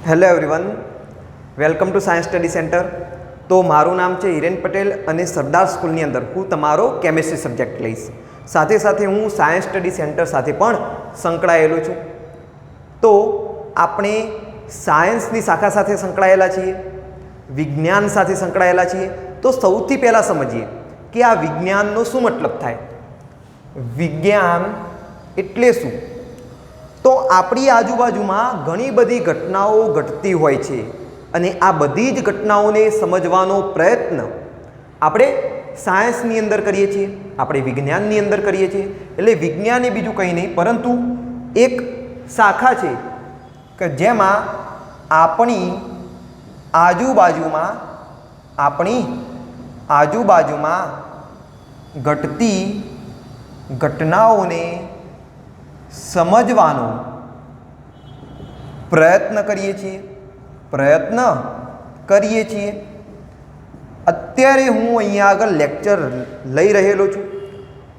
Hello everyone, welcome to science study centre. તો મારું નામ છે હિરેન પટેલ અને સરદાર સ્કૂલની અંદર હું તમારો કેમિસ્ટ્રી સબ્જેક્ટ લઈશ. સાથે સાથે હું સાયન્સ સ્ટડી સેન્ટર સાથે પણ સંકળાયેલો છું. તો આપણે સાયન્સની શાખા સાથે સંકળાયેલા છીએ, વિજ્ઞાન સાથે સંકળાયેલા છીએ. તો સૌથી પહેલાં સમજીએ કે આ વિજ્ઞાનનો શું મતલબ થાય. વિજ્ઞાન એટલે શું? તો આપણી આજુબાજુમાં ઘણી બધી ઘટનાઓ ઘટતી હોય છે અને આ બધી જ ઘટનાઓને સમજવાનો પ્રયત્ન આપણે સાયન્સની અંદર કરીએ છીએ, આપણે વિજ્ઞાનની અંદર કરીએ છીએ. એટલે વિજ્ઞાન એ બીજું કંઈ નહીં પરંતુ એક શાખા છે કે જેમાં આપણી આજુબાજુમાં ઘટતી ઘટનાઓને સમજવાનો પ્રયત્ન કરીએ છીએ. અત્યારે હું અહીંયા આગળ લેક્ચર લઈ રહેલો છું,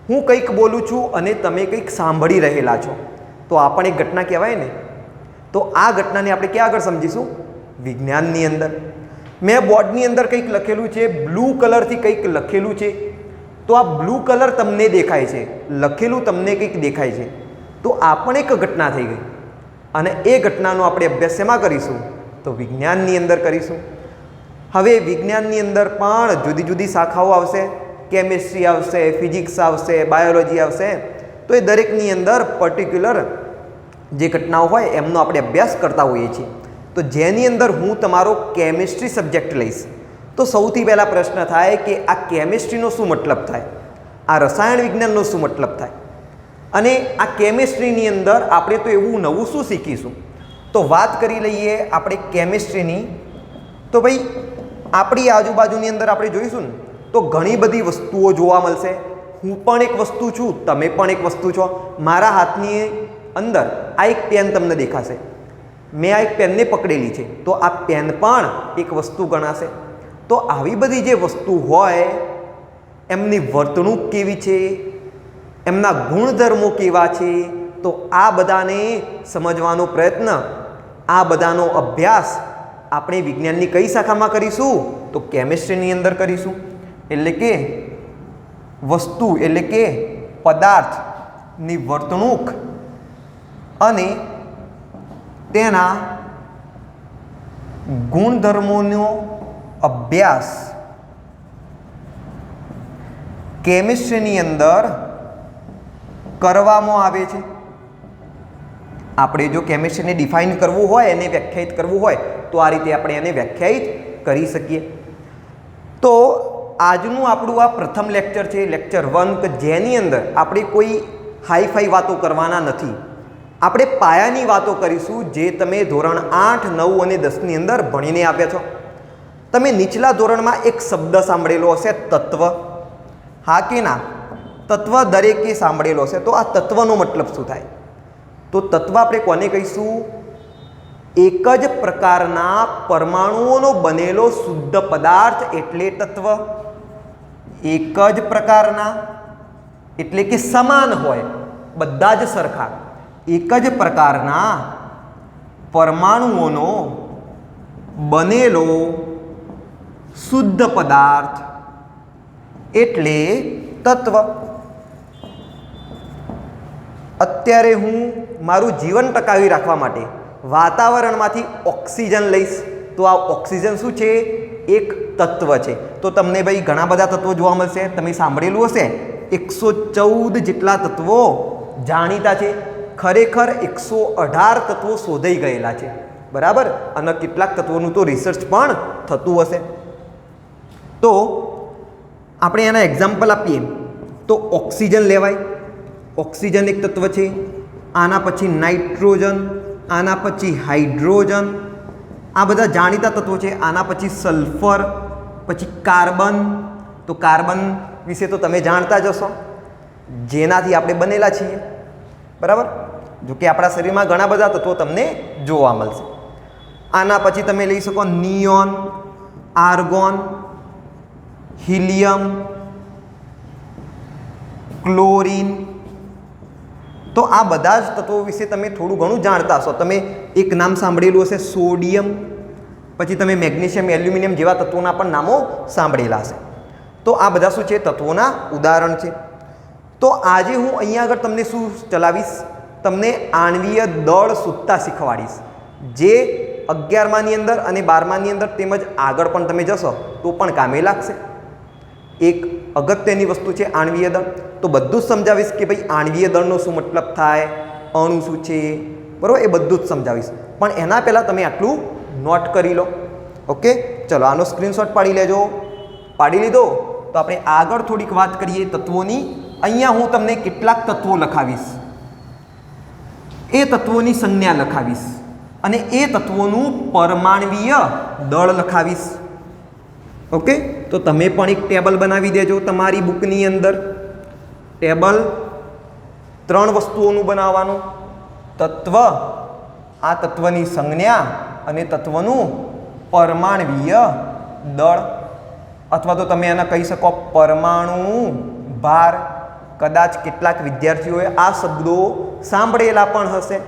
હું કંઈક બોલું છું અને તમે કંઈક સાંભળી રહેલા છો, તો આ પણ એક ઘટના કહેવાય ને. તો આ ઘટનાને આપણે ક્યાં આગળ સમજીશું? વિજ્ઞાનની અંદર. મેં બોર્ડની અંદર કંઈક લખેલું છે, બ્લુ કલરથી કંઈક લખેલું છે. તો આ બ્લુ કલર તમને દેખાય છે, લખેલું તમને કંઈક દેખાય છે. તો આ પણ એક ઘટના થઈ ગઈ અને એ ઘટનાનો આપણે અભ્યાસ શેમાં કરીશું? તો વિજ્ઞાનની અંદર કરીશું. હવે વિજ્ઞાનની અંદર પણ જુદી જુદી શાખાઓ આવશે. કેમિસ્ટ્રી આવશે, ફિઝિક્સ આવશે, બાયોલોજી આવશે. તો એ દરેકની અંદર પર્ટિક્યુલર જે ઘટનાઓ હોય એમનો આપણે અભ્યાસ કરતા હોઈએ છીએ. તો જેની અંદર હું તમારો કેમિસ્ટ્રી સબ્જેક્ટ લઈશ, તો સૌથી પહેલાં પ્રશ્ન થાય કે આ કેમિસ્ટ્રીનો શું મતલબ થાય, આ રસાયણ વિજ્ઞાનનો શું મતલબ થાય, અને આ કેમિસ્ટ્રીની અંદર આપણે તો એવું નવું શું શીખીશું. તો વાત કરી લઈએ આપણે કેમિસ્ટ્રીની. તો ભાઈ આપણી આજુબાજુની અંદર આપણે જોઈશું ને તો ઘણી બધી વસ્તુઓ જોવા મળશે. હું પણ એક વસ્તુ છું, તમે પણ એક વસ્તુ છો. મારા હાથની અંદર આ એક પેન તમને દેખાશે, મેં આ એક પેનને પકડેલી છે, તો આ પેન પણ એક વસ્તુ ગણાશે. તો આવી બધી જે વસ્તુ હોય એમની વર્તણૂક કેવી છે, એમના ગુણધર્મો કેવા છે, તો આ બધાને સમજવાનો પ્રયત્ન, આ બધાનો અભ્યાસ આપણે વિજ્ઞાનની કઈ શાખામાં કરીશું? તો કેમિસ્ટ્રીની અંદર કરીશું. એટલે કે વસ્તુ એટલે કે પદાર્થની વર્તણૂક અને તેના ગુણધર્મોનો અભ્યાસ કેમિસ્ટ્રીની અંદર કરવામાં આવે છે. આપણે જો કેમિસ્ટ્રીને ડિફાઇન કરવું હોય, એને વ્યાખ્યાયિત કરવું હોય, તો આ રીતે આપણે એને વ્યાખ્યાયિત કરી શકીએ. તો આજનું આપણું આ પ્રથમ લેક્ચર છે, લેક્ચર 1, કે જેની અંદર આપણે કોઈ હાઈફાઈ વાતો કરવાના નથી. આપણે પાયાની વાતો કરીશું, જે તમે ધોરણ 8, 9 અને 10ની અંદર ભણીને આવ્યા છો. તમે નીચલા ધોરણમાં એક શબ્દ સાંભળેલો હશે, તત્વ. હા કે ના? તત્વ દરેકે સાંભળેલો હશે. તો આ તત્વનો મતલબ શું થાય? તો તત્વ આપણે કોને કહીશું? એક જ પ્રકારના પરમાણુઓનો બનેલો શુદ્ધ પદાર્થ એટલે તત્વ. એક જ પ્રકારના એટલે કે સમાન હોય, બધા જ સરખા. એક જ પ્રકારના પરમાણુઓનો બનેલો શુદ્ધ પદાર્થ એટલે તત્વ. અત્યારે હું મારું જીવન ટકાવી રાખવા માટે વાતાવરણમાંથી ઓક્સિજન લઈશ, તો આ ઓક્સિજન શું છે? એક તત્વ છે. તો તમને ભાઈ ઘણા બધા તત્વો જોવા મળશે. તમે સાંભળેલું હશે 114 જેટલા તત્વો જાણીતા છે. ખરેખર 118 તત્વો શોધાઈ ગયેલા છે, બરાબર. અને કેટલાક તત્વોનું તો રિસર્ચ પણ થતું હશે. તો આપણે એના એક્ઝામ્પલ આપીએ તો ઓક્સિજન લેવાય. ઓક્સિજન એક તત્વ છે. આના પછી નાઇટ્રોજન, આના પછી હાઇડ્રોજન, આ બધા જાણીતા તત્વો છે. આના પછી સલ્ફર, પછી કાર્બન. તો કાર્બન વિશે તો તમે જાણતા જ હશો, જેનાથી આપણે બનેલા છીએ, બરાબર. જો કે આપણા શરીરમાં ઘણા બધા તત્વો તમને જોવા મળશે. આના પછી તમે લઈ શકો નિયોન, આર્ગોન, હિલિયમ, ક્લોરીન. તો આ બધા જ તત્વો વિશે તમે થોડું ઘણું જાણતા હશો. તમે એક નામ સાંભળેલું હશે સોડિયમ, પછી તમે મેગ્નેશિયમ, એલ્યુમિનિયમ જેવા તત્વોના પણ નામો સાંભળેલા હશે. તો આ બધા શું છે? તત્વોના ઉદાહરણ છે. તો આજે હું અહીંયા આગળ તમને શું ચલાવીશ? તમને આણ્વીય દળ શોધતા શીખવાડીશ, જે 11માની અંદર અને 12માની અંદર તેમજ આગળ પણ તમે જશો તો પણ કામે લાગશે. એક અગત્યની વસ્તુ છે આણ્વીય દળ. તો બધું જ સમજાવીશ કે ભાઈ આણ્વીય દળનો શું મતલબ થાય, અણુ શું છે, બરાબર, એ બધું જ સમજાવીશ. પણ એના પહેલાં તમે આટલું નોટ કરી લો. ઓકે, ચલો આનો સ્ક્રીનશોટ પાડી લેજો. પાડી લીધો તો આપણે આગળ થોડીક વાત કરીએ તત્વોની. અહીંયા હું તમને કેટલાક તત્વો લખાવીશ, એ તત્વોની સંજ્ઞા લખાવીશ અને એ તત્વોનું પરમાણ્વીય દળ લખાવીશ. ઓકે, તો તમે પણ એક ટેબલ બનાવી દેજો તમારી બુકની અંદર. ટેબલ 3 વસ્તુઓનું બનાવવાનું: તત્વ, આ તત્વની સંજ્ઞા અને તત્વનું પરમાણ્વીય દળ, અથવા તો તમે એને કહી શકો પરમાણુ ભાર. કદાચ કેટલાક વિદ્યાર્થીઓએ આ શબ્દો સાંભળેલા પણ હશે.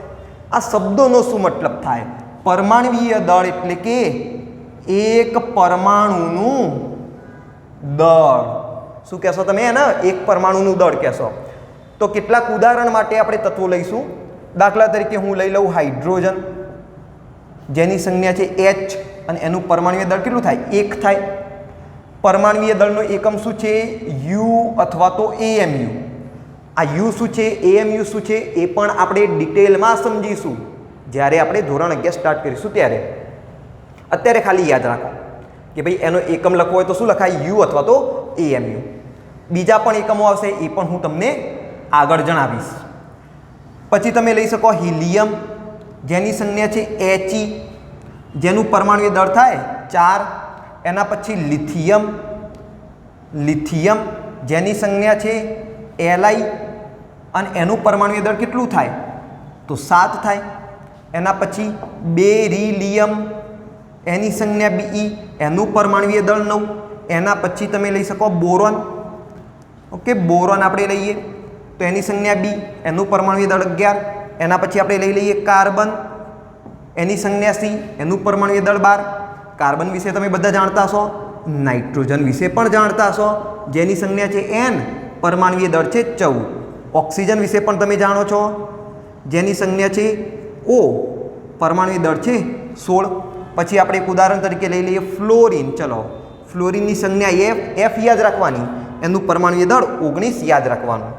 આ શબ્દોનો શું મતલબ થાય? પરમાણ્વીય દળ એટલે કે એક પરમાણુનું દળ. શું કહેશો તમે એને? એક પરમાણુનું દળ કહેશો. તો કેટલાક ઉદાહરણ માટે આપણે તત્વો લઈશું. દાખલા તરીકે હું લઈ લઉં હાઇડ્રોજન, જેની સંજ્ઞા છે H અને એનું પરમાણ્વીય દળ કેટલું થાય? 1 થાય. પરમાણ્વીય દળનો એકમ શું છે? U અથવા તો AMU. આ U શું છે, AMU શું છે, એ પણ આપણે ડિટેલમાં સમજીશું જ્યારે આપણે ધોરણ 11 સ્ટાર્ટ કરીશું ત્યારે. અત્યારે ખાલી યાદ રાખો કે ભાઈ એનો એકમ લખવો હોય તો શું લખાય? U અથવા તો AMU. બીજા પણ એકમો આવશે, એ પણ હું તમને આગળ જણાવીશ. પછી તમે લઈ શકો હિલિયમ, જેની સંજ્ઞા છે He, જેનું પરમાણ્વીય દળ થાય 4. એના પછી લિથિયમ, લિથિયમ જેની સંજ્ઞા છે Li અને એનું પરમાણ્વીય દળ કેટલું થાય? તો 7 થાય. એના પછી બેરિલિયમ, એની સંજ્ઞા Be, એનું પરમાણ્વીય દળ 9. એના પછી તમે લઈ શકો બોરોન. ઓકે, બોરોન આપણે લઈએ તો એની સંજ્ઞા B, એનું પરમાણ્વીય દળ 11. એના પછી આપણે લઈ લઈએ કાર્બન, એની સંજ્ઞા C, એનું પરમાણ્વીય દળ 12. કાર્બન વિશે તમે બધા જાણતા હશો. નાઇટ્રોજન વિશે પણ જાણતા હશો, જેની સંજ્ઞા છે N, પરમાણ્વીય દળ છે 14. ઓક્સિજન વિશે પણ તમે જાણો છો, જેની સંજ્ઞા છે O, પરમાણ્વીય દળ છે 16. પછી આપણે એક ઉદાહરણ તરીકે લઈ લઈએ ફ્લોરિન. ચલો, ફ્લોરિનની સંજ્ઞા F યાદ રાખવાની, એનું પરમાણ્વીય દળ 19 યાદ રાખવાનું.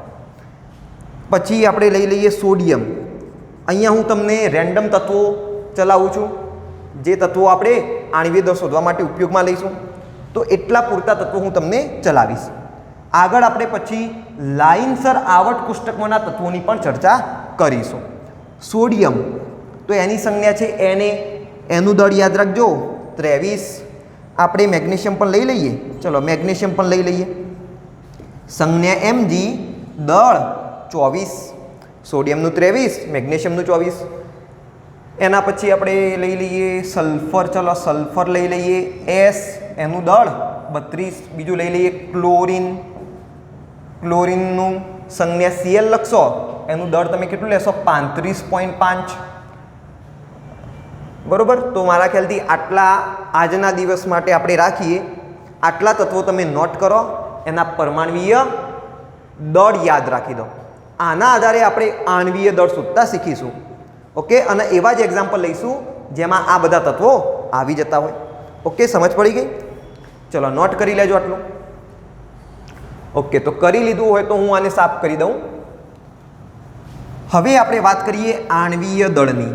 પછી આપણે લઈ લઈએ સોડિયમ. અહીંયા હું તમને રેન્ડમ તત્વો ચલાવું છું, જે તત્વો આપણે આણ્વીય દળ શોધવા માટે ઉપયોગમાં લઈશું. તો એટલા પૂરતા તત્વો હું તમને ચલાવીશ. આગળ આપણે પછી લાઇનસર આવર્ત કોષ્ટકમાંના તત્વોની પણ ચર્ચા કરીશું. સોડિયમ, તો એની સંજ્ઞા છે Na, એનું દળ યાદ રાખજો 23. આપણે મેગ્નેશિયમ પણ લઈ લઈએ. ચલો, મેગ્નેશિયમ પણ લઈ લઈએ. સંજ્ઞા Mg, દળ 24. સોડિયમનું 23, મેગ્નેશિયમનું 24. એના પછી આપણે લઈ લઈએ સલ્ફર. ચલો, સલ્ફર લઈ લઈએ S, એનું દળ 32. બીજું લઈ લઈએ ક્લોરિન. ક્લોરિનનું સંજ્ઞા Cl લખશો, એનું દળ તમે કેટલું લેશો? 35.5. બરોબર. તો મારા ખ્યાલથી આટલા આજના દિવસ માટે આપણે રાખીએ. આટલા તત્વો તમે નોટ કરો, એના પરમાણ્વીય દળ યાદ રાખી દો. આના આધારે આપણે આણ્વીય દળ શોધતા શીખીશું. ઓકે, અને એવા જ એક્ઝામ્પલ લઈશું જેમાં આ બધા તત્વો આવી જતા હોય. ઓકે, સમજ પડી ગઈ? ચલો, નોટ કરી લેજો આટલું. ઓકે, તો કરી લીધું હોય તો હું આને સાફ કરી દઉં. હવે આપણે વાત કરીએ આણ્વીય દળની.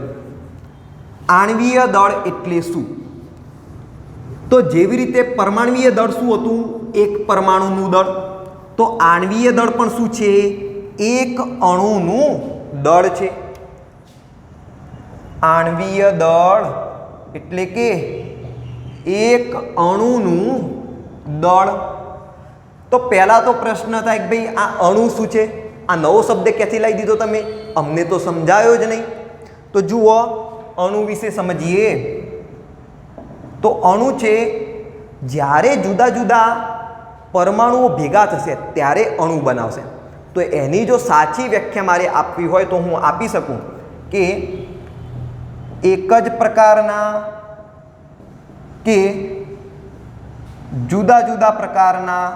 આણ્વીય દળ એટલે શું? તો જેવી રીતે પરમાણ્વીય દળ શું હતું? એક પરમાણુનું દળ. તો આણ્વીય દળ પણ શું છે? એક અણુનું દળ છે. આણ્વીય દળ એટલે કે એક અણુનું દળ. તો પહેલા તો પ્રશ્ન થાય કે ભાઈ આ અણુ શું છે? આ નવો શબ્દ ક્યાંથી લાવી દીધો તમે? અમને તો સમજાયો જ નહીં. તો જુઓ, અણુ વિશે સમજીએ. તો અણુ છે જ્યારે જુદા જુદા પરમાણુઓ ભેગા થશે ત્યારે અણુ બનાવશે. તો તો એની જો સાચી વ્યાખ્યા મારે આપવી હોય તો હું આપી શકું કે એક જ પ્રકારના કે જુદા જુદા પ્રકારના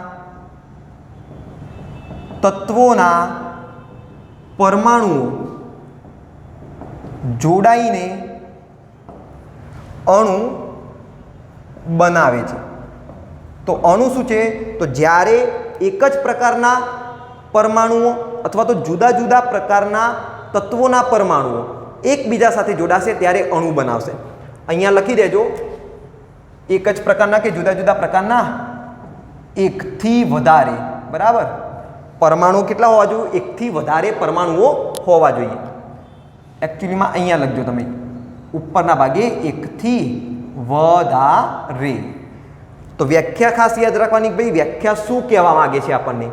તત્વોના પરમાણુઓ જોડાઈને અણુ બનાવે છે. તો અણુ શું છે? તો જ્યારે એક જ પ્રકારના પરમાણુઓ અથવા તો જુદા જુદા પ્રકારના તત્વોના પરમાણુઓ એકબીજા સાથે જોડાશે ત્યારે અણુ બનાવશે. અહીંયા લખી દેજો, એક જ પ્રકારના કે જુદા જુદા પ્રકારના એકથી વધારે, બરાબર. પરમાણુ કેટલા હોવા જોઈએ? એકથી વધારે પરમાણુઓ હોવા જોઈએ. એકચ્યુઅલીમાં અહીંયા લખજો તમે ઉપરના ભાગે એકથી વધારે. તો વ્યાખ્યા ખાસ યાદ રાખવાની, ભાઈ વ્યાખ્યા શું કહેવા માંગે છે આપણને?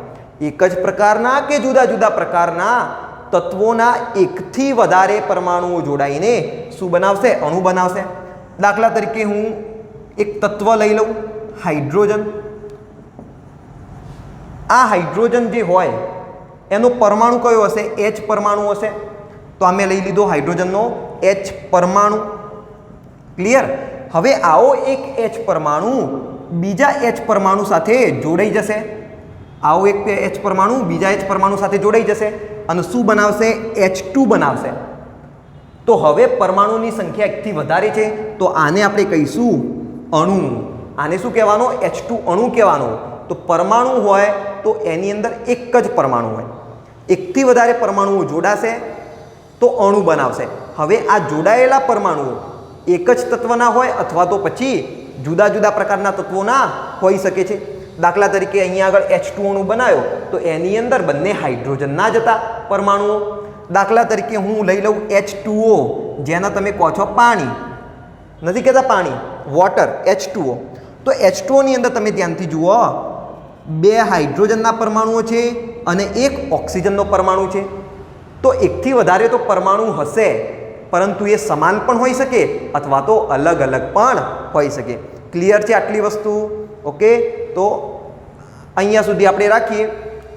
એક જ પ્રકારના કે જુદા જુદા પ્રકારના તત્વોના એકથી વધારે પરમાણુઓ જોડાઈને શું બનાવશે? અણુ બનાવશે. દાખલા તરીકે હું એક તત્વ લઈ લઉં, હાઇડ્રોજન. આ હાઇડ્રોજન જે હોય એનો પરમાણુ કયો હશે? H પરમાણુ હશે. તો અમે લઈ લીધો હાઇડ્રોજનનો H પરમાણુ. ક્લિયર? હવે આવો એક H પરમાણુ બીજા H પરમાણુ સાથે જોડાઈ જશે. આવો એક H પરમાણુ બીજા H પરમાણુ સાથે જોડાઈ જશે અને શું બનાવશે? H2 બનાવશે. તો હવે પરમાણુની સંખ્યા એકથી વધારે છે તો આને આપણે કહીશું અણુ. આને શું કહેવાનો? H2 અણુ કહેવાનો. તો પરમાણુ હોય તો એની અંદર એક જ પરમાણુ હોય, એકથી વધારે પરમાણુઓ જોડાશે તો અણુ બનાવશે. હવે આ જોડાયેલા પરમાણુઓ એક જ તત્વના હોય અથવા તો પછી જુદા જુદા પ્રકારના તત્વોના હોઈ શકે છે. દાખલા તરીકે અહીંયા આગળ H2 અણુ બનાવ્યો તો એની અંદર બંને હાઇડ્રોજનના જ હતા પરમાણુઓ. દાખલા તરીકે હું લઈ લઉં H2O, જેના તમે કહો છો પાણી, નથી કહેતા પાણી, વોટર, H2O. તો H2O ની અંદર તમે ધ્યાનથી જુઓ, બે હાઇડ્રોજનના પરમાણુઓ છે અને એક ઓક્સિજનનો પરમાણુ છે. તો એકથી વધારે તો પરમાણુ હશે, પરંતુ એ સમાન પણ હોઈ શકે અથવા તો અલગ અલગ પણ હોઈ શકે. ક્લિયર છે આટલી વસ્તુ? ઓકે, તો અહીંયા સુધી આપણે રાખીએ,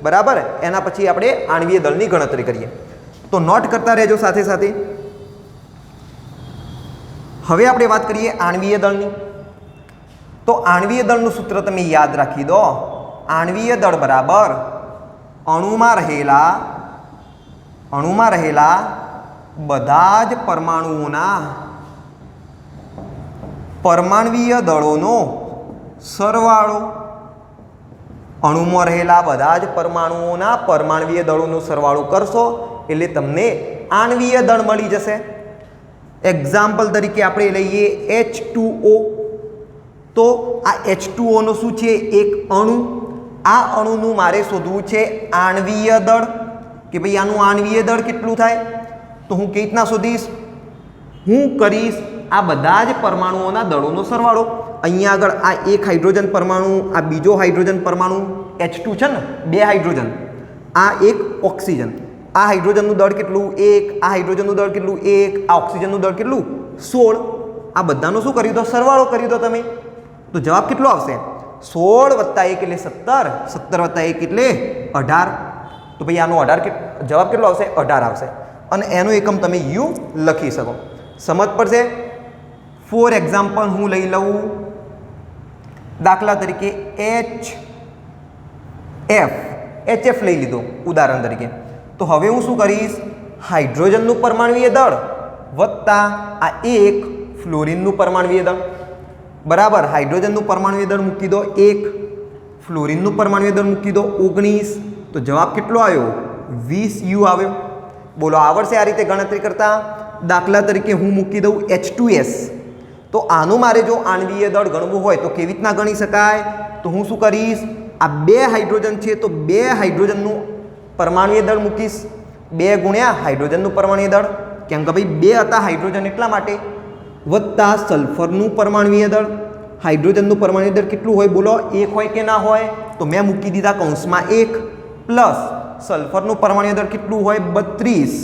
બરાબર. એના પછી આપણે આણ્વીય દળની ગણતરી કરીએ. તો નોટ કરતા રહેજો સાથે સાથે. હવે આપણે વાત કરીએ આણ્વીય દળની. તો આણ્વીય દળનું સૂત્ર તમે યાદ રાખી દો. આણ્વીય દળ બરાબર અણુમાં રહેલા બધા જ પરમાણુઓના પરમાણ્વીય દળોનો સરવાળો. અણુમાં રહેલા બધા જ પરમાણુઓના પરમાણ્વીય દળોનો સરવાળો કરશો એટલે તમને આણ્વીય દળ મળી જશે. એક્ઝામ્પલ તરીકે આપણે લઈએ H2O. તો આ H2O નો શું છે? એક અણુ. આ અણુનું મારે શોધવું છે આણ્વીય દળ, કે ભાઈ આનું આણ્વીય દળ કેટલું થાય. તો હું કેવી રીતના શોધીશ? હું કરીશ આ બધા જ પરમાણુઓના દળોનો સરવાળો. અહીંયા આગળ આ એક હાઇડ્રોજન પરમાણુ, આ બીજો હાઇડ્રોજન પરમાણુ, H2 છે ને, બે હાઇડ્રોજન, આ એક ઓક્સિજન. આ હાઇડ્રોજનનું દળ કેટલું? 1. આ હાઇડ્રોજનનું દળ કેટલું? 1. આ ઓક્સિજનનું દળ કેટલું? 16. આ બધાનો શું કર્યું? તો સરવાળો કર્યો તો તમે. તો જવાબ કેટલો આવશે? 16 + 1 એટલે 17, 17 + 1 એટલે 18. તો ભાઈ આનો 18 જવાબ કેટલો આવશે? 18 આવશે. અને એનો એકમ તમે યુ લખી શકો. સમજ પડશે? ફોર એક્ઝામ્પલ હું લઈ લઉં, દાખલા તરીકે HF લઈ લીધો ઉદાહરણ તરીકે. તો હવે હું શું કરીશ? હાઇડ્રોજનનું પરમાણ્વીય દળ વત્તા આ એક ફ્લોરિનનું પરમાણ્વીય દળ, બરાબર. હાઇડ્રોજનનું પરમાણ્વીય દળ મૂકી દો 1, ફ્લોરિનનું પરમાણ્વીય દળ મૂકી દો 19. તો જવાબ કેટલો આવ્યો? 20U આવ્યો. બોલો, આવડશે આ રીતે ગણતરી કરતા? દાખલા તરીકે હું મૂકી દઉં H2S. તો આનું મારે જો આણ્વીય દળ ગણવું હોય તો કેવી રીતના ગણી શકાય? તો હું શું કરીશ? આ બે હાઇડ્રોજન છે તો બે હાઇડ્રોજનનું પરમાણ્વીય દળ મૂકીશ, 2 ગુણ્યા હાઇડ્રોજનનું પરમાણ્વીય દળ, કેમ કે ભાઈ 2 હતા હાઇડ્રોજન એટલા માટે, વત્તા સલ્ફરનું પરમાણ્વીય દળ. હાઇડ્રોજનનું પરમાણ્વીય દળ કેટલું હોય બોલો? 1 હોય કે ના હોય? તો મેં મૂકી દીધા કૌંસમાં 1, પ્લસ સલ્ફરનું પરમાણ્વીય દળ કેટલું હોય? 32.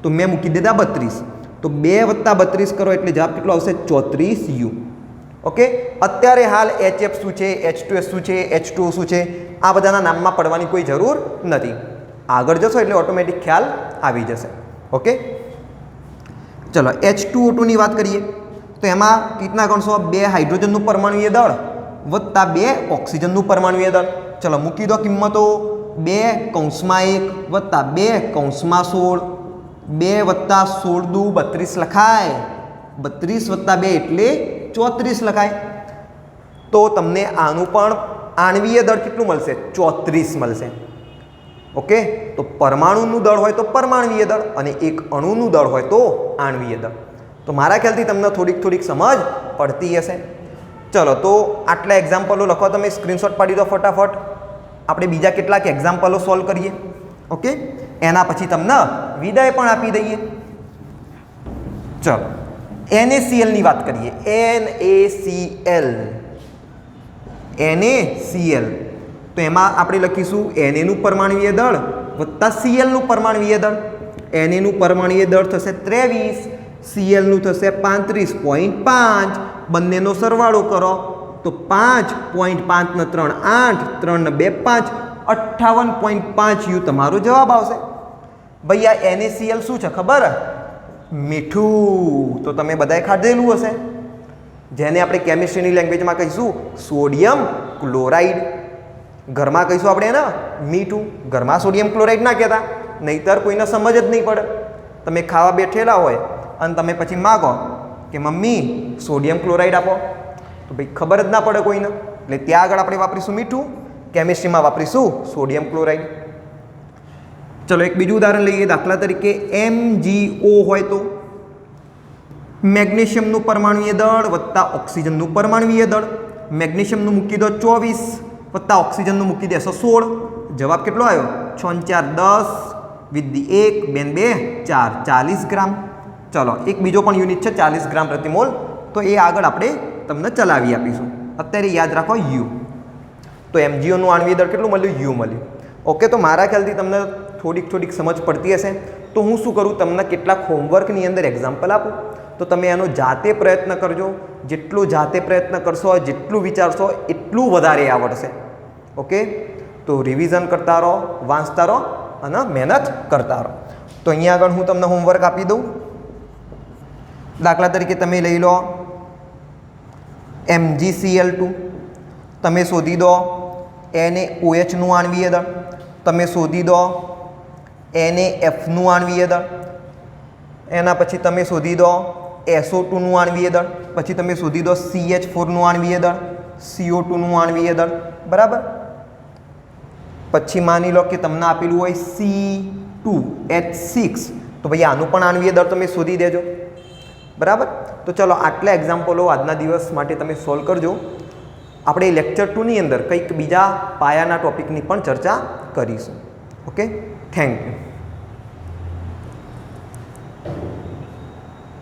તો મેં મૂકી દીધા 32. તો 2 + 32 કરો એટલે જવાબ કેટલો આવશે? 34U. ઓકે. અત્યારે હાલ HF શું છે, H2S શું છે, H2O શું છે, આ બધાના નામમાં પડવાની કોઈ જરૂર નથી. આગળ જશો એટલે ઓટોમેટિક ખ્યાલ આવી જશે. ઓકે, ચલો H2O2 ની વાત કરીએ તો એમાં કેટલા ગણશો? 2 હાઇડ્રોજનનું પરમાણુય દળ વત્તા 2 ઓક્સિજનનું પરમાણુય દળ. ચલો મૂકી દો કિંમતો. 2 કૌંસમાં 1 વત્તા 2 કૌંસમાં 16. 2 વત્તા 16 દુ 32 લખાય. 32 વત્તા 2 એટલે 34 લખાય. તો તમને આનું પણ આણ્વીય દળ કેટલું મળશે? 34 મળશે. ઓકે, તો પરમાણુનું દળ હોય તો પરમાણ્વીય દળ અને એક અણુનું દળ હોય તો આણ્વીય દળ. તો મારા ખ્યાલથી તમને થોડીક સમજ પડતી હશે. ચલો તો આટલા એક્ઝામ્પલો લખો, તમે સ્ક્રીનશોટ પાડી દો ફટાફટ. આપણે બીજા કેટલાક એક્ઝામ્પલો સોલ્વ કરીએ. ઓકે, એના પછી તમને વિદાય પણ આપી દઈએ. ચલો NaCl ની વાત કરીએ. NaCl તો એમાં આપણે લખીશું Na નું પરમાણુય દળ વત્તા Cl નું પરમાણુય દળ. Na નું પરમાણુય દળ થશે 23, Cl નું થશે 35.5. બંનેનો સરવાળો કરો તો 5.5 ને 3 8, 3 ને 2 5, 58.5 યુ તમારો જવાબ આવશે. ભાઈ આ NaCl શું છે ખબર? મીઠું. તો તમે બધાએ ખાધેલું હશે, જેને આપણે કેમિસ્ટ્રીની લેંગ્વેજમાં કહીશું સોડિયમ ક્લોરાઇડ. ઘરમાં કહીશું આપણે એને મીઠું. ઘરમાં સોડિયમ ક્લોરાઇડ ના કહેતા, નહીંતર કોઈને સમજ જ નહીં પડે. તમે ખાવા બેઠેલા હોય અને તમે પછી માગો કે મમ્મી સોડિયમ ક્લોરાઇડ આપો, તો ભાઈ ખબર જ ના પડે કોઈને. એટલે ત્યાં આગળ આપણે વાપરીશું મીઠું, કેમિસ્ટ્રીમાં વાપરીશું સોડિયમ ક્લોરાઇડ. ચલો એક બીજું ઉદાહરણ લઈએ. દાખલા તરીકે MgO હોય તો મેગ્નેશિયમનું પરમાણુય દળ વત્તા ઓક્સિજનનું પરમાણુય દળ. મેગ્નેશિયમનું મૂકી દો 24 વત્તા ઓક્સિજનનું મૂકી દેશો 16. જવાબ કેટલો આવ્યો? 6 4 10 વિદ્દી 1 2 2 4 40 ગ્રામ. ચલો એક બીજો પણ યુનિટ છે 40 ગ્રામ પ્રતિ મોલ, તો એ આગળ આપણે તમને ચલાવી આપીશું. અત્યારે યાદ રાખો યુ. તો MgO નું આણ્વીય દળ કેટલું મળ્યું? યુ મળ્યું. ઓકે, તો મારા ખ્યાલથી તમને થોડીક સમજ પડતી હશે. તો હું શું કરું, તમને કેટલાક હોમવર્કની અંદર એક્ઝામ્પલ આપું, તો તમે એનો જાતે પ્રયત્ન કરજો. જેટલું જાતે પ્રયત્ન કરશો, જેટલું વિચારશો એટલું વધારે આવડશે. ઓકે, તો રિવિઝન કરતા રહો, વાંચતા રહો અને મહેનત કરતા રહો. તો અહીંયા આગળ હું તમને હોમવર્ક આપી દઉં. દાખલા તરીકે તમે લઈ લો MgCl2. તમે શોધી દો NaOH નું આણ્વીય દળ. તમે શોધી દો NaF નું આણ્વીય દળ. એના પછી તમે શોધી દો SO2 નું આણ્વીય દળ. પછી તમે શોધી દો CH4 નું આણ્વીય દળ, CO2 નું આણ્વીય દળ. બરાબર. પછી માની લો કે તમને આપેલું હોય C2H6, તો ભાઈ આનું પણ આણ્વીય દળ તમે શોધી દેજો. બરાબર. તો ચલો આટલા એક્ઝામ્પલો આજના દિવસ માટે તમે સોલ્વ કરજો. આપણે લેક્ચર 2 ની અંદર કંઈક બીજા પાયાના ટોપિકની પણ ચર્ચા કરીશું. Okay, thank you.